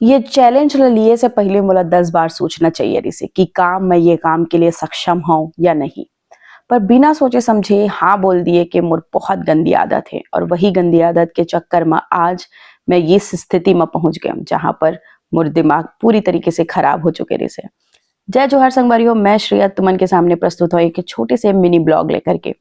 ये चैलेंज लिए से पहले मोला 10 बार सोचना चाहिए रिसे कि काम मैं ये काम के लिए सक्षम हूँ या नहीं। पर बिना सोचे समझे हाँ बोल दिए कि मोर बहुत गंदी आदत है और वही गंदी आदत के चक्कर में आज मैं इस स्थिति में पहुंच गया हूं जहां पर मोर दिमाग पूरी तरीके से खराब हो चुके रिसे। जय जोहर संगवारियों, मैं श्रेया तुमन के सामने प्रस्तुत हूँ एक छोटे से मिनी ब्लॉग लेकर के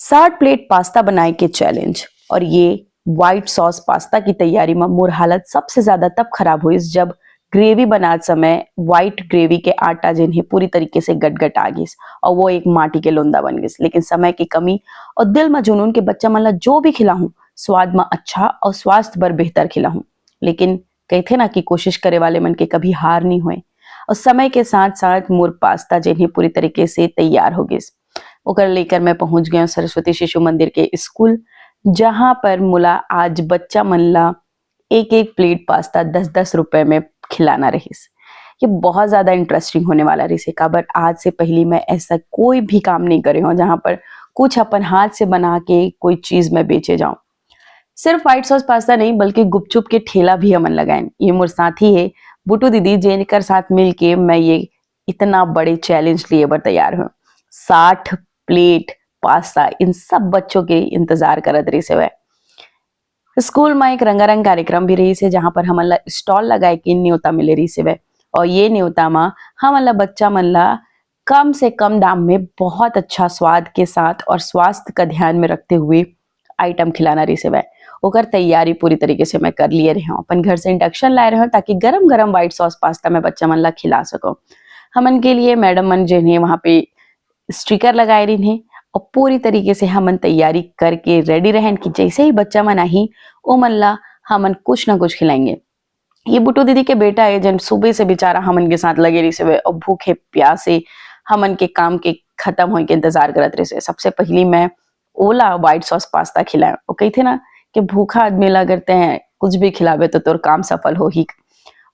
60 प्लेट पास्ता बनाए के चैलेंज। और ये व्हाइट सॉस पास्ता की तैयारी में मोर हालत सबसे ज्यादा तब खराब हुई जब ग्रेवी बनाते समय व्हाइट ग्रेवी के आटा जिन्हें पूरी तरीके से गटगट आ गई और वो एक माटी के लोंदा बन गई। लेकिन समय की कमी और दिल में जुनून के बच्चा मन ला जो भी खिलाऊं स्वाद में अच्छा और स्वास्थ्य पर बेहतर खिलाऊं। लेकिन कहते ना कि कोशिश करे वाले मन के कभी हार नहीं हुए। और समय के साथ साथ मोर पास्ता जिन्हें पूरी तरीके से तैयार हो गई। ओकर लेकर मैं पहुंच गया सरस्वती शिशु मंदिर के स्कूल, जहां पर मुला आज बच्चा मन ला एक एक प्लेट पास्ता 10-10 रुपए में खिलाना रहीस। ये बहुत ज्यादा इंटरेस्टिंग होने वाला रही का। बट आज से पहले मैं ऐसा कोई भी काम नहीं करे हूँ जहां पर कुछ अपन हाथ से बना के कोई चीज में बेचे जाऊं। सिर्फ व्हाइट सॉस पास्ता नहीं बल्कि गुपचुप के ठेला भी हमन लगाए। ये मोर साथी है बुटू दीदी, जिनकर साथ मिलके मैं ये इतना बड़े चैलेंज लिए बर तैयार हूँ। 60 प्लेट पास्ता इन सब बच्चों के इंतजार करत रही से। स्कूल में एक रंगारंग कार्यक्रम भी रही से जहां पर हमन ला स्टॉल लगाए के न्योता मिले रही से। और ये न्योता में हमन ला बच्चा मन ला कम से कम दाम में बहुत अच्छा स्वाद के साथ और स्वास्थ्य का ध्यान में रखते हुए आइटम खिलाना रही से। ओकर तैयारी पूरी तरीके से मैं कर लिए रहे हूँ। अपन घर से इंडक्शन लाए रहे हूँ ताकि गरम गरम व्हाइट सॉस पास्ता मैं बच्चा मन ला खिला सको। हमन के लिए मैडम मन जिन्हें वहां पे स्टिकर लगाए रही हैं और पूरी तरीके से हमन तैयारी करके रेडी रहन कि जैसे ही बच्चा मन आही ओ मन ला हमन कुछ ना कुछ खिलाएंगे। ये बुटू दीदी के बेटा है जन सुबह से बेचारा हमन के साथ लगे रही से और भूखे प्यासे हमन के काम के खत्म होने के इंतजार करत रहे से। सबसे पहली मैं ओला व्हाइट सॉस पास्ता खिलाए। वो कही थे ना कि भूखा आदमी ला करते हैं कुछ भी खिलावे तो तोर काम सफल हो ही।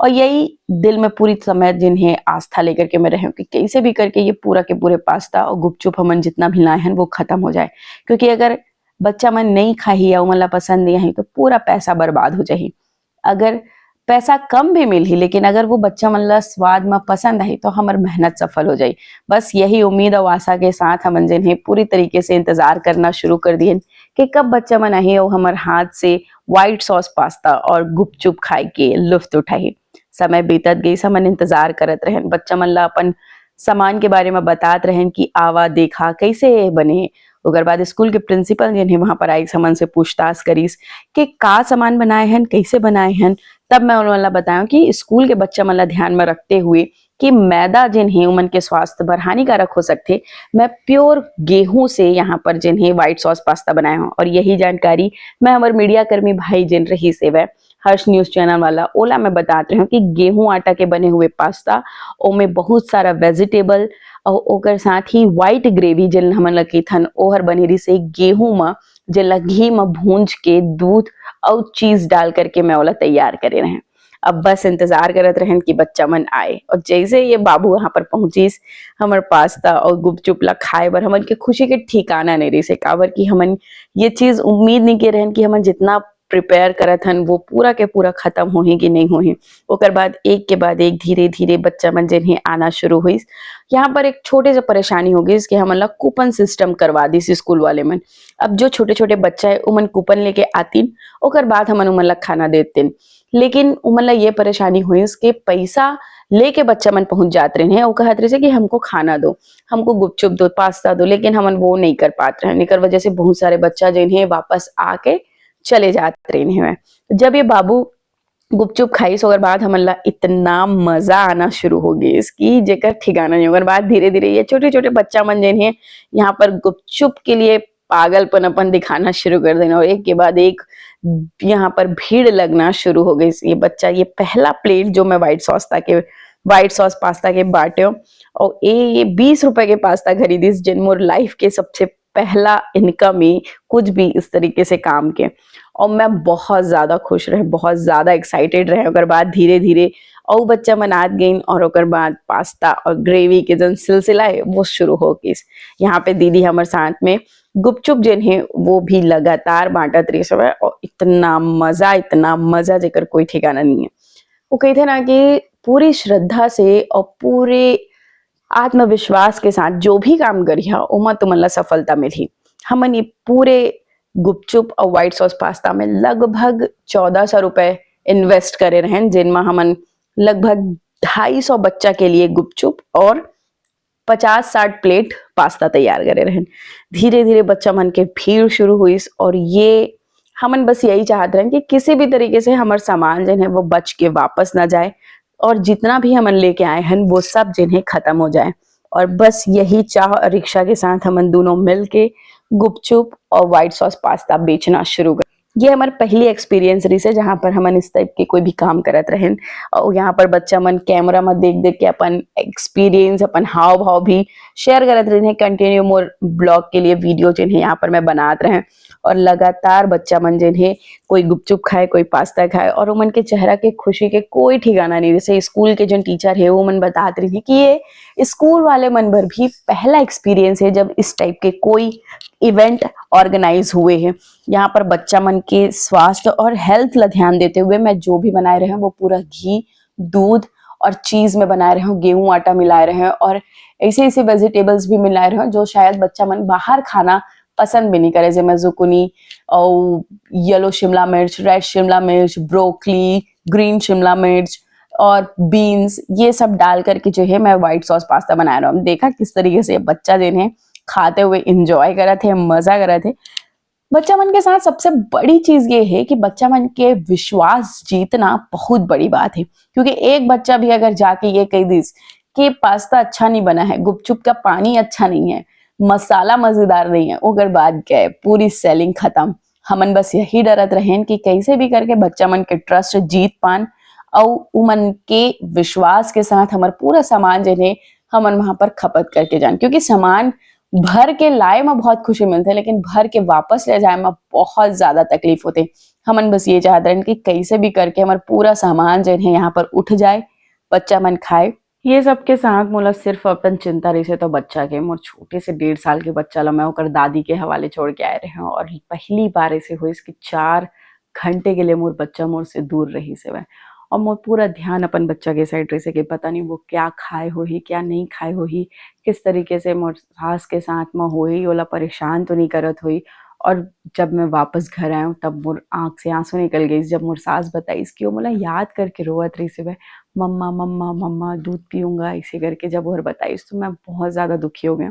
और यही दिल में पूरी समय जिन्हें आस्था लेकर के मैं रहे कि कैसे भी करके ये पूरा के पूरे पास्ता और गुपचुप हमन जितना भी लाए हैं वो खत्म हो जाए। क्योंकि अगर बच्चा मन नहीं खाही या मन ला पसंद नहीं आई तो पूरा पैसा बर्बाद हो जाही। अगर पैसा कम भी मिल ही लेकिन अगर वो बच्चा मन ला स्वाद में पसंद आई तो हमार मेहनत सफल हो जाए। बस यही उम्मीद और आशा के साथ हमन जिन्हें पूरी तरीके से इंतजार करना शुरू कर दिए कि कब बच्चा मन आई और हमारे हाथ से व्हाइट सॉस पास्ता और गुपचुप खाए के लुफ्त उठाई। समय बीतत गई, समन इंतजार करत रहन। बच्चा मन ला अपन सामान के बारे में बतात रहन कि आवा देखा कैसे बने। ओकर बाद स्कूल के प्रिंसिपल जिन्हें वहां पर आई समन से पूछताछ करीस कि का सामान बनाए हैं, कैसे बनाए हैं। तब मैं उन ला बताया कि स्कूल के बच्चा मन ला ध्यान में रखते हुए कि मैदा जिन्हें उमन के स्वास्थ्य पर हानिकारक हो सकते, मैं प्योर गेहूं से यहाँ पर जिन्हें व्हाइट सॉस पास्ता बनाया हूँ। और यही जानकारी मैं हमारे मीडिया कर्मी भाई जिन रही से वह हर्ष न्यूज चैनल वाला ओला में बताते हैं कि गेहूं आटा के बने हुए पास्ता ओमे बहुत सारा वेजिटेबल और ओकर साथ ही व्हाइट ग्रेवी जिन हमन लकी थन ओहर बनी रही से गेहूं में जिला घी में भूंज के दूध और चीज डाल करके मैं ओला तैयार करे रहे। अब बस इंतजार करत रहन कि बच्चा मन आए। और जैसे ये बाबू वहां पर पहुंचीस हमर पास्ता और गुपचुप ला खाए बर हमन के खुशी के ठिकाना नहीं रही से। काबर कि हमन ये चीज उम्मीद नहीं के रहन कि हमन जितना प्रिपेयर करत हन वो पूरा के पूरा खत्म होही कि नहीं होही। ओकर बाद एक के बाद एक धीरे धीरे बच्चा मन जिन्हें आना शुरू हुई। यहाँ पर एक छोटे से परेशानी हो गई कि हमन ला कूपन सिस्टम करवा दी स्कूल वाले मन। अब जो छोटे छोटे बच्चा है उमन कूपन लेके आतीन, ओकर बाद हमन उमन ला खाना देते। लेकिन उमन ला ये परेशानी हुई कि पैसा लेके बच्चा मन पहुंच जाते रहे और कहते रहे कि हमको खाना दो, हमको गुपचुप दो, पास्ता दो। लेकिन हमन वो नहीं कर पाते रहे। निकर वजह से बहुत सारे बच्चा जिन्हें वापस आके चले जाते रहे हैं। जब ये बाबू गुपचुप खाई सो बाद हमन ला इतना मजा आना शुरू हो गई इसकी जेकर ठिकाना नहीं। ओकर बाद धीरे धीरे ये छोटे छोटे बच्चा मन जिन्हें यहाँ पर गुपचुप के लिए पागलपन अपन दिखाना शुरू कर देना और एक के बाद एक यहाँ पर भीड़ लगना शुरू हो गई। ये बच्चा ये पहला प्लेट जो मैं व्हाइट सॉस पास्ता के बांटे और ये 20 रुपए के पास्ता खरीदी जिन मोर लाइफ के सबसे पहला इनकम ही कुछ भी इस तरीके से काम के। और मैं बहुत ज्यादा खुश रहे, बहुत ज्यादा एक्साइटेड रहे। ओकर बाद धीरे धीरे और बच्चा मनात गई और ओकर बाद पास्ता और ग्रेवी के जन सिलसिला है वो शुरू हो गई। यहाँ पे दीदी हमारे साथ में गुपचुप जिन है वो भी लगातार बांटत रही सब और इतना मजा जेकर कोई ठिकाना नहीं है। वो कहते ना कि पूरी श्रद्धा से और पूरे आत्मविश्वास के साथ जो भी काम करिहा ओमा तुमन ला सफलता मिलही। हमन ये पूरे गुपचुप और व्हाइट सॉस पास्ता में लगभग 1400 रुपए इन्वेस्ट करे रहें, जिनमें हमन लगभग 250 बच्चा के लिए गुपचुप और 50-60 प्लेट पास्ता तैयार करे रहें। धीरे धीरे बच्चा मन के भीड़ शुरू हुई और ये हमन बस यही चाहते रहे कि किसी भी तरीके से हमार सामान जो है वो बच के वापस ना जाए और जितना भी हमन लेके आए हैं वो सब जिन्हें खत्म हो जाए। और बस यही चाह और रिक्शा के साथ हमन दोनों मिल के गुपचुप और व्हाइट सॉस पास्ता बेचना शुरू कर। ये हमारी पहली एक्सपीरियंस रही से जहाँ पर हमन इस टाइप के कोई भी काम करत रहें और यहाँ पर बच्चा मन कैमरा में देख देख के अपन एक्सपीरियंस अपन हाव भाव भी शेयर करत रहे। कंटिन्यू मोर ब्लॉग के लिए वीडियो जिन्हें यहाँ पर मैं बनात रहे और लगातार बच्चा मन जिन्हें कोई गुपचुप खाए कोई पास्ता खाए और उमन के चेहरा के खुशी के कोई ठिकाना नहीं। जैसे स्कूल के जो टीचर है वो मन बताते रहे कि ये स्कूल वाले मन भर भी पहला एक्सपीरियंस है जब इस टाइप के कोई इवेंट ऑर्गेनाइज हुए हैं। यहाँ पर बच्चा मन के स्वास्थ्य और हेल्थ ला ध्यान देते हुए मैं जो भी बनाए रहे हैं वो पूरा घी, दूध और चीज में बनाए रहे हूँ, गेहूं आटा मिलाए रहे हैं और ऐसे ऐसे वेजिटेबल्स भी मिलाए रहे हैं जो शायद बच्चा मन बाहर खाना पसंद भी नहीं करे। जैसे जुकुनी और येलो शिमला मिर्च, रेड शिमला मिर्च, ब्रोकली, ग्रीन शिमला मिर्च और बीन्स, ये सब डाल करके जो है मैं व्हाइट सॉस पास्ता बना रहा हूँ। देखा किस तरीके से बच्चा जिन्हें खाते हुए इंजॉय कर रहे थे, मजा कर रहे थे। बच्चा मन के साथ सबसे बड़ी चीज ये है कि बच्चा मन के विश्वास जीतना बहुत बड़ी बात है, क्योंकि एक बच्चा भी अगर जाके ये कह दिस कि पास्ता अच्छा नहीं बना है, गुपचुप का पानी अच्छा नहीं है, मसाला मजेदार नहीं है, अगर बात क्या है पूरी सेलिंग खत्म। हमन बस यही डरत रहें कि कैसे भी करके बच्चा मन के ट्रस्ट जीत पान और उमन के विश्वास के साथ हमारा पूरा सामान जिन्हें हमन वहां पर खपत करके जान। क्योंकि सामान भर के लाए में बहुत खुशी मिलती है लेकिन भर के वापस ले जाए में बहुत ज्यादा तकलीफ होते। हमन बस ये चाहते हैं कि कैसे भी करके हमारा पूरा सामान जो है यहाँ पर उठ जाए, बच्चा मन खाए। ये सब के साथ मोला सिर्फ अपन चिंता रही से तो बच्चा के मोर छोटे से 1.5 साल के बच्चा ला मैं ओकर दादी के हवाले छोड़ के आए रहे और पहली बार ऐसे हुई इसकी 4 घंटे के लिए मोर बच्चा मोर से दूर रही से वह और मोर पूरा ध्यान अपन बच्चा के साइड रही से कि पता नहीं वो क्या खाए हो ही क्या नहीं खाए हो ही, किस तरीके से मोर सास के साथ में हो ही, ओला परेशान तो नहीं करत हुई। और जब मैं वापस घर आया तब मोर आंख से आंसू निकल गई जब मोर सास बताई इसकी वो मोला याद करके रोवत रही से वह मम्मा मम्मा मम्मा दूध पीऊंगा ऐसे करके जब और बताई तो मैं बहुत ज्यादा दुखी हो गया।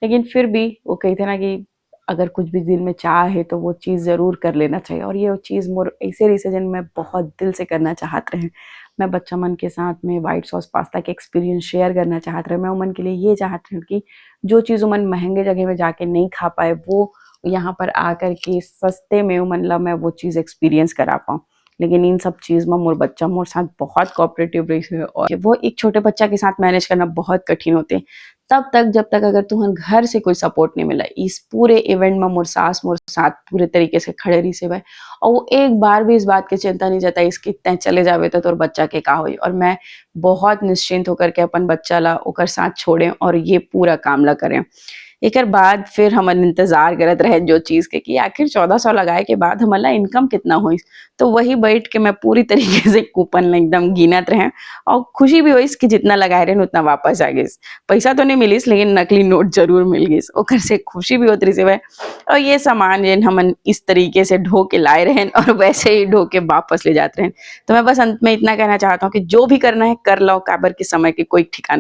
लेकिन फिर भी वो कहते ना कि अगर कुछ भी दिल में चाह है तो वो चीज़ ज़रूर कर लेना चाहिए और ये चीज़ मोर ऐसे रही से जिन मैं बहुत दिल से करना चाहत रहे। मैं बच्चा मन के साथ में व्हाइट सॉस पास्ता के एक्सपीरियंस शेयर करना चाहत रहे। मैं उमन के लिए ये चाहत रही हूँ कि जो चीज़ उमन महंगे जगह में जाके नहीं खा पाए वो यहाँ पर आकर के सस्ते में उमन ला मैं वो चीज़ एक्सपीरियंस करा पाऊँ। लेकिन इन सब चीज़ में मोर बच्चा मोर साथ बहुत कोऑपरेटिव रही है और वो एक छोटे बच्चा के साथ मैनेज करना बहुत कठिन होते तब तक जब तक अगर तुहन घर से कोई सपोर्ट नहीं मिला। इस पूरे इवेंट में मोर सास मोर साथ पूरे तरीके से खड़े रही से भाई और वो एक बार भी इस बात की चिंता नहीं जताई इसकी तय चले जावे तो तोर बच्चा के का होई। और मैं बहुत निश्चिंत होकर के अपन बच्चा ला ओकर साथ छोड़े और ये पूरा काम ला करें। एक बाद फिर हमन इंतजार करत रहे जो चीज के कि आखिर 1400 लगाए के बाद हमारा इनकम कितना हुई। तो वही बैठ के मैं पूरी तरीके से कूपन एकदम गिनत रहे और खुशी भी हुई कि जितना लगाए रहे उतना वापस आ गई। पैसा तो नहीं मिलीस लेकिन नकली नोट जरूर मिल गई, ओकर से खुशी भी होती रही से। और ये सामान जिन हमन इस तरीके से ढो के लाए रहे और वैसे ही ढो के वापस ले जाते रहे। तो मैं बस अंत में इतना कहना चाहता हूँ कि जो भी करना है कर लो, काबर के समय के कोई ठिकाना